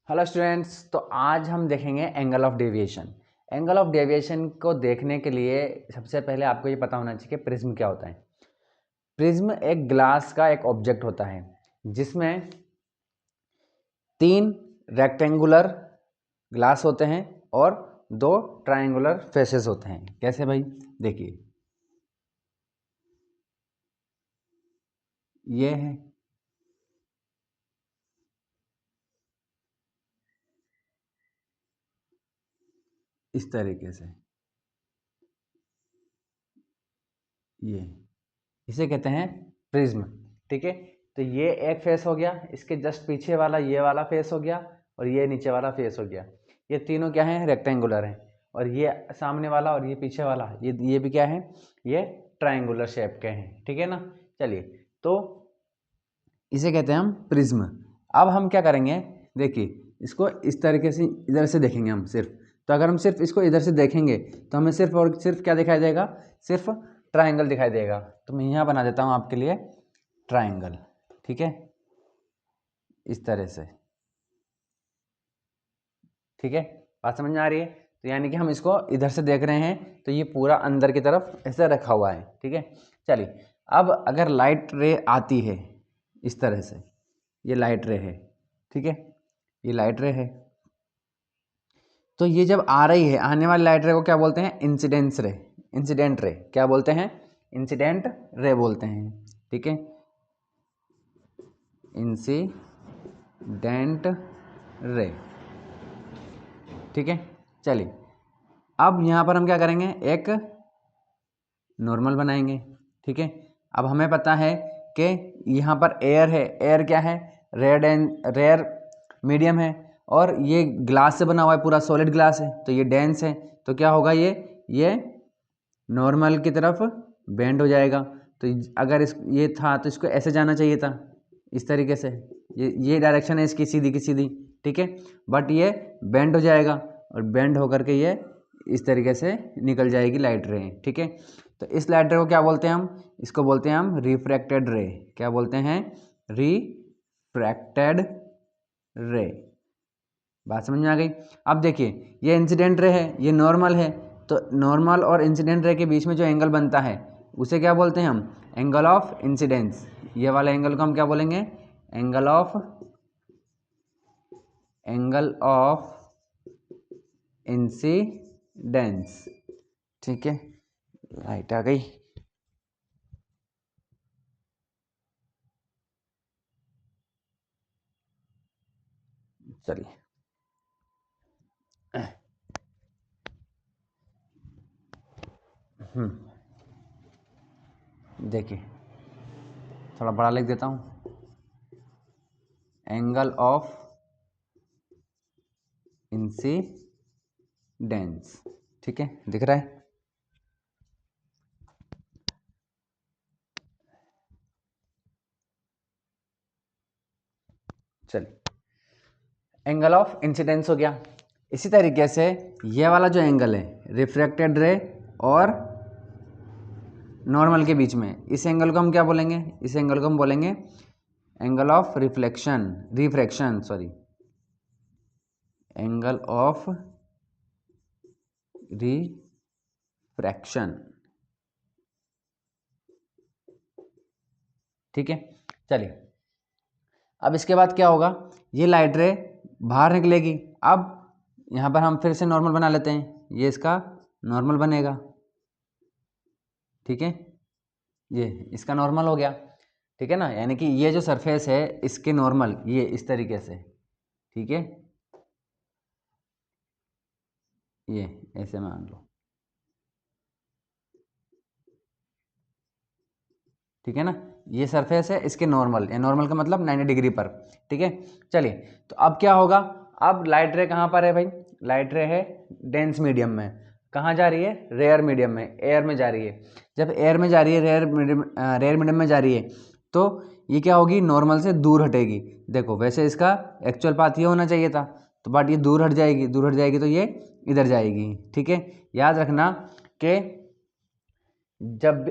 Hello students, तो आज हम देखेंगे angle of deviation. Angle of deviation को देखने के लिए सबसे पहले आपको ये पता होना चाहिए कि प्रिज्म क्या होता है। प्रिज्म एक ग्लास का एक ऑब्जेक्ट होता है जिसमें 3 रेक्टेंगुलर ग्लास होते हैं और 2 ट्रायंगुलर फेसेस होते हैं। कैसे भाई? देखिए, ये है, इस तरीके से, ये इसे कहते हैं प्रिज्म। ठीक है, तो ये एक फेस हो गया, इसके जस्ट पीछे वाला ये वाला फेस हो गया और ये नीचे वाला फेस हो गया। ये तीनों क्या हैं? रेक्टेंगुलर हैं। और ये सामने वाला और ये पीछे वाला ये भी क्या है? ये ट्रायंगुलर शेप के हैं। ठीक है ना। चलिए, तो इसे कहते हैं हम प्रिज्म। अब हम क्या करेंगे, देखिए, इसको इस तरीके से इधर से देखेंगे हम सिर्फ। तो अगर हम सिर्फ इसको इधर से देखेंगे तो हमें सिर्फ और सिर्फ क्या दिखाई देगा? सिर्फ ट्रायंगल दिखाई देगा। तो मैं यहाँ बना देता हूँ आपके लिए ट्रायंगल। ठीक है, इस तरह से। ठीक है, बात समझ में आ रही है? तो यानी कि हम इसको इधर से देख रहे हैं तो ये पूरा अंदर की तरफ ऐसे रखा हुआ है। ठीक है, चलिए, अब अगर लाइट रे आती है इस तरह से, ये लाइट रे है। ठीक है, ये लाइट रे है। तो ये जब आ रही है, आने वाली लाइट रे को क्या बोलते हैं? इंसिडेंस रे। इंसिडेंट रे क्या बोलते हैं? इंसिडेंट रे बोलते हैं। ठीक है, इंसिडेंट रे। ठीक है, चलिए, अब यहाँ पर हम क्या करेंगे? एक नॉर्मल बनाएंगे। ठीक है, अब हमें पता है कि यहाँ पर एयर है। एयर क्या है? रेयर मीडियम है। और ये ग्लास से बना हुआ है, पूरा सॉलिड ग्लास है, तो ये डेंस है। तो क्या होगा? ये नॉर्मल की तरफ बेंड हो जाएगा। तो अगर इस ये था तो इसको ऐसे जाना चाहिए था, इस तरीके से। ये डायरेक्शन है इसकी, सीधी की सीधी। ठीक है, बट ये बेंड हो जाएगा और बेंड होकर के ये इस तरीके से निकल जाएगी लाइट रे। ठीक है, तो इस लाइट रे को क्या बोलते हैं हम? इसको बोलते हैं हम रिफ्रैक्टेड रे। क्या बोलते हैं? रिफ्रैक्टेड रे। बात समझ में आ गई? अब देखिए, ये इंसिडेंट रे है, ये नॉर्मल है। तो नॉर्मल और इंसिडेंट रे के बीच में जो एंगल बनता है उसे क्या बोलते हैं हम? Angle of incidence. ये वाला एंगल को हम क्या बोलेंगे? Angle of incidence. ठीक है, लाइट आ गई। चलिए, देखिए, थोड़ा बड़ा लिख देता हूँ। Angle of incidence. ठीक है, दिख रहा है? चलिए, एंगल ऑफ इंसिडेंस हो गया। इसी तरीके से ये वाला जो एंगल है रिफ्रैक्टेड रे और नॉर्मल के बीच में, इस एंगल को हम क्या बोलेंगे? इस एंगल को हम बोलेंगे angle of refraction sorry, angle of refraction. ठीक है, चलिए, अब इसके बाद क्या होगा? ये लाइट रे बाहर निकलेगी। अब यहाँ पर हम फिर से नॉर्मल बना लेते हैं, ये इसका नॉर्मल बनेगा। ठीक है, ये इसका नॉर्मल हो गया। ठीक है ना, यानी कि ये जो सरफेस है इसके नॉर्मल ये इस तरीके से। ठीक है, ये ऐसे मान लो। ठीक है ना, ये सरफेस है इसके नॉर्मल, या नॉर्मल का मतलब 90 डिग्री पर। ठीक है, चलिए, तो अब क्या होगा? अब लाइट रे कहाँ पर है भाई? लाइट रे है डेंस मीडियम में। कहाँ जा रही है? रेयर मीडियम में, एयर में जा रही है। जब एयर में जा रही है, रेयर मीडियम में जा रही है, तो ये क्या होगी? नॉर्मल से दूर हटेगी। देखो, वैसे इसका एक्चुअल पाथ ये होना चाहिए था, तो बट ये दूर हट जाएगी। दूर हट जाएगी तो ये इधर जाएगी। ठीक है, याद रखना कि जब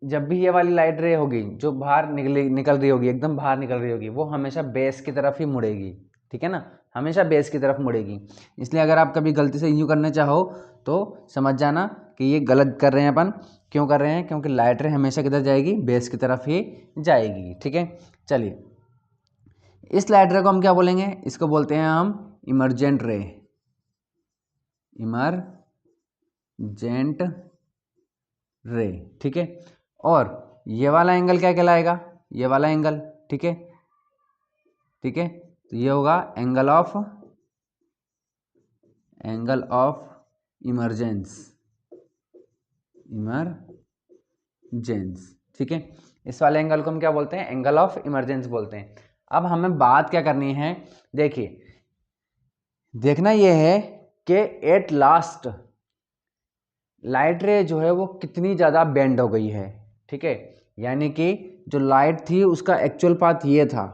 जब भी ये वाली लाइट रे होगी जो बाहर निकल रही होगी, एकदम बाहर निकल रही होगी, वो हमेशा बेस की तरफ ही मुड़ेगी। ठीक है ना, हमेशा बेस की तरफ मुड़ेगी। इसलिए अगर आप कभी गलती से यूँ करना चाहो तो समझ जाना कि ये गलत कर रहे हैं अपन। क्यों कर रहे हैं? क्योंकि लाइट रे हमेशा किधर जाएगी? बेस की तरफ ही जाएगी। ठीक है, चलिए इस लाइट रे को हम क्या बोलेंगे? इसको बोलते हैं हम इमरजेंट रे। इमरजेंट रे, ठीक है। और ये वाला एंगल क्या कहलाएगा? ये वाला एंगल, ठीक है, ठीक है, तो ये होगा एंगल ऑफ इमरजेंस, ठीक है। इस वाले एंगल को हम क्या बोलते हैं? एंगल ऑफ इमरजेंस बोलते हैं। अब हमें बात क्या करनी है? देखिए, देखना ये है कि एट लास्ट लाइट रे जो है वो कितनी ज़्यादा बेंड हो गई है, ठीक है। यानी कि जो लाइट थी उसका एक्चुअल पाथ ये था,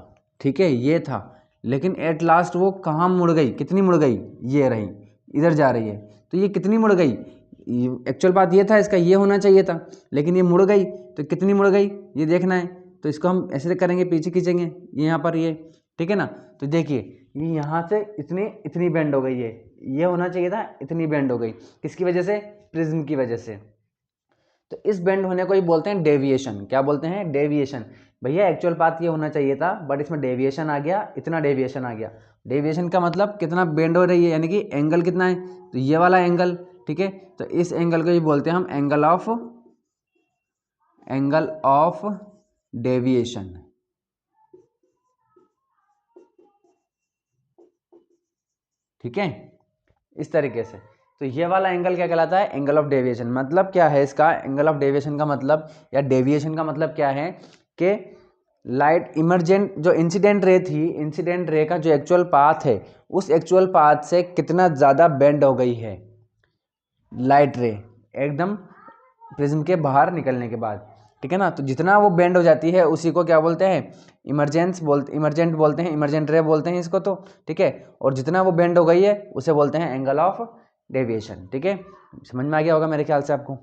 ठीक है, ये था, लेकिन एट लास्ट वो कहाँ मुड़ गई? कितनी मुड़ गई? ये रही, इधर जा रही है। तो ये कितनी मुड़ गई? एक्चुअल पाथ ये था, इसका ये होना चाहिए था, लेकिन ये मुड़ गई। तो कितनी मुड़ गई ये देखना है। तो इसको हम ऐसे करेंगे, पीछे खींचेंगे, ये यहाँ पर ये, ठीक है ना। तो देखिए ये यहाँ से इतनी बेंड हो गई है, ये होना चाहिए था, इतनी बेंड हो गई। किसकी वजह से? प्रिज्म की वजह से। तो इस बेंड होने को ही बोलते हैं डेविएशन। क्या बोलते हैं? डेविएशन। भैया एक्चुअल पाथ ये होना चाहिए था, बट इसमें डेविएशन आ गया, इतना डेविएशन आ गया। डेविएशन का मतलब कितना बेंड हो रही है, यानी कि एंगल कितना है? तो ये वाला एंगल, ठीक है। तो इस एंगल को ही बोलते हैं हम एंगल ऑफ डेविएशन, ठीक है, इस तरीके से। तो ये वाला एंगल क्या कहलाता है? Angle of deviation. मतलब क्या है इसका? एंगल ऑफ डेविएशन का मतलब या डेविएशन का मतलब क्या है कि लाइट इमरजेंट जो इंसिडेंट रे थी, इंसिडेंट रे का जो एक्चुअल पाथ है, उस एक्चुअल पाथ से कितना ज़्यादा बेंड हो गई है लाइट रे एकदम प्रिज्म के बाहर निकलने के बाद, ठीक है ना। तो जितना वो बेंड हो जाती है उसी को क्या बोलते हैं? इमरजेंट बोलते हैं, इमरजेंट रे बोलते हैं इसको, तो ठीक है। और जितना वो बेंड हो गई है उसे बोलते हैं एंगल ऑफ डेविएशन, ठीक है। समझ में आ गया होगा मेरे ख्याल से आपको।